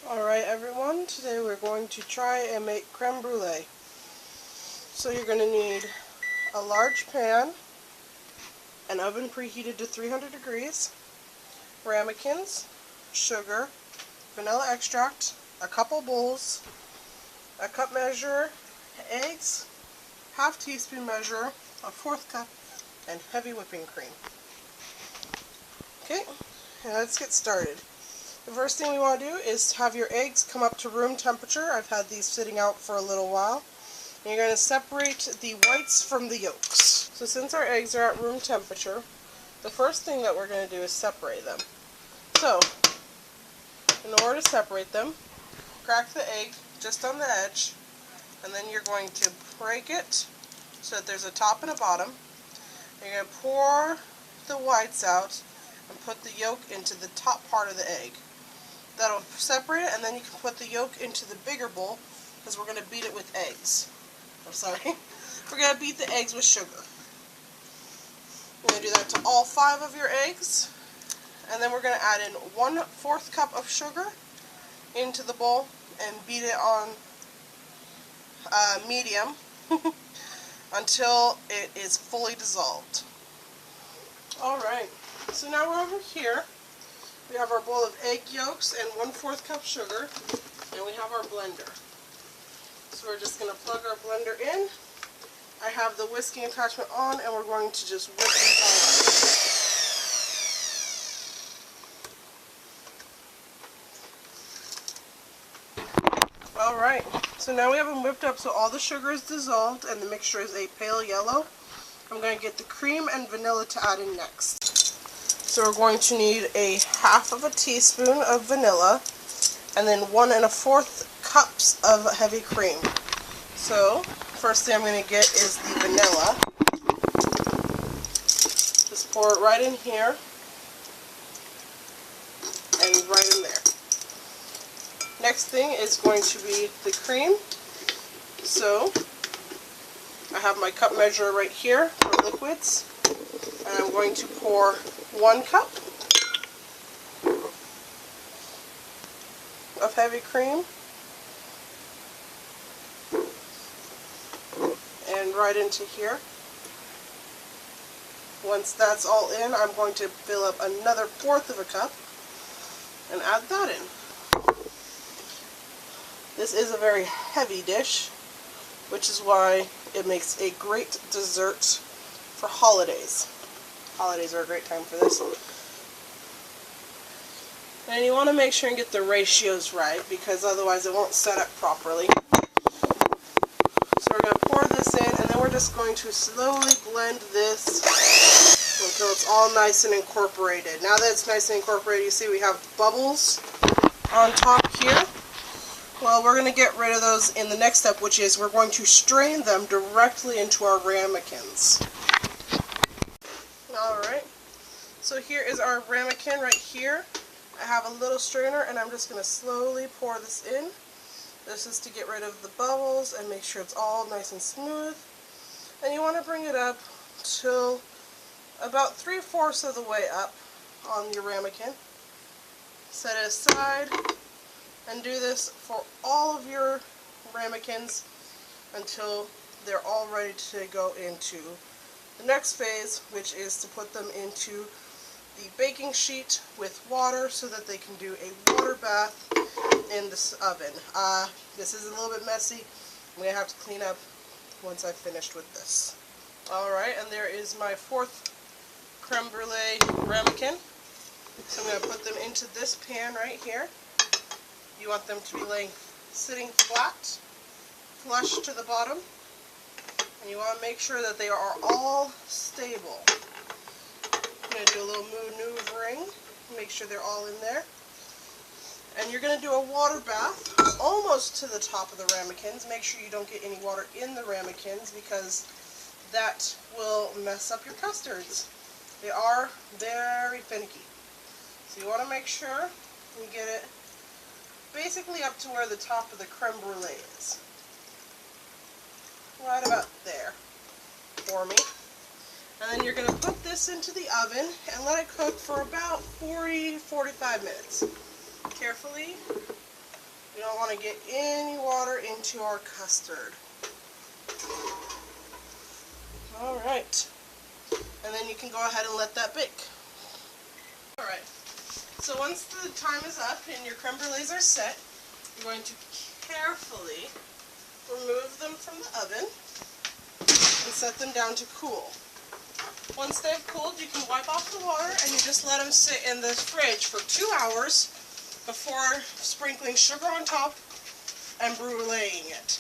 Alright everyone, today we're going to try and make creme brulee. So you're going to need a large pan, an oven preheated to 300 degrees, ramekins, sugar, vanilla extract, a couple bowls, a cup measure, eggs, half teaspoon measure, a fourth cup, and heavy whipping cream. Okay, and let's get started. The first thing we want to do is have your eggs come up to room temperature. I've had these sitting out for a little while. And you're going to separate the whites from the yolks. So since our eggs are at room temperature, the first thing that we're going to do is separate them. So, in order to separate them, crack the egg just on the edge, and then you're going to break it so that there's a top and a bottom. And you're going to pour the whites out and put the yolk into the top part of the egg. That'll separate it, and then you can put the yolk into the bigger bowl because we're going to beat it with eggs. We're going to beat the eggs with sugar. You're going to do that to all 5 of your eggs, and then we're going to add in 1/4 cup of sugar into the bowl and beat it on medium until it is fully dissolved. Alright, so now we're over here. We have our bowl of egg yolks and 1/4 cup sugar, and we have our blender. So we're just going to plug our blender in. I have the whisking attachment on, and we're going to just whip these all up. Alright, so now we have them whipped up so all the sugar is dissolved and the mixture is a pale yellow. I'm going to get the cream and vanilla to add in next. So we're going to need a 1/2 teaspoon of vanilla and then 1 1/4 cups of heavy cream. So first thing I'm going to get is the vanilla. Just pour it right in here and right in there. Next thing is going to be the cream. So I have my cup measure right here for liquids, and I'm going to pour 1 cup of heavy cream and right into here. Once that's all in, I'm going to fill up another 1/4 cup and add that in. This is a very heavy dish, which is why it makes a great dessert for holidays. Holidays are a great time for this. And you want to make sure and get the ratios right, because otherwise it won't set up properly. So we're going to pour this in, and then we're just going to slowly blend this until it's all nice and incorporated. Now that it's nice and incorporated, you see we have bubbles on top here. Well, we're going to get rid of those in the next step, which is we're going to strain them directly into our ramekins. Alright, so here is our ramekin right here. I have a little strainer, and I'm just going to slowly pour this in. This is to get rid of the bubbles and make sure it's all nice and smooth. And you want to bring it up till about 3/4 of the way up on your ramekin. Set it aside and do this for all of your ramekins until they're all ready to go into the next phase, which is to put them into the baking sheet with water so that they can do a water bath in this oven. This is a little bit messy. I'm going to have to clean up once I've finished with this. Alright, and there is my 4th creme brulee ramekin. So I'm going to put them into this pan right here. You want them to be sitting flat, flush to the bottom. And you want to make sure that they are all stable. I'm going to do a little maneuvering, make sure they're all in there. And you're going to do a water bath almost to the top of the ramekins. Make sure you don't get any water in the ramekins because that will mess up your custards. They are very finicky. So you want to make sure you get it basically up to where the top of the creme brulee is. Right about there for me. And then you're going to put this into the oven and let it cook for about 40-45 minutes. Carefully We don't want to get any water into our custard. Alright. And then you can go ahead and let that bake. Alright. So once the time is up and your creme brulees are set, you're going to carefully remove them from the oven and set them down to cool. Once they've cooled, you can wipe off the water and you just let them sit in the fridge for 2 hours before sprinkling sugar on top and bruleeing it.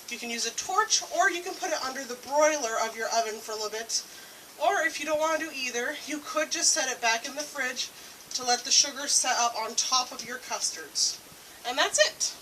You can use a torch, or you can put it under the broiler of your oven for a little bit. Or if you don't want to do either, you could just set it back in the fridge to let the sugar set up on top of your custards. And that's it.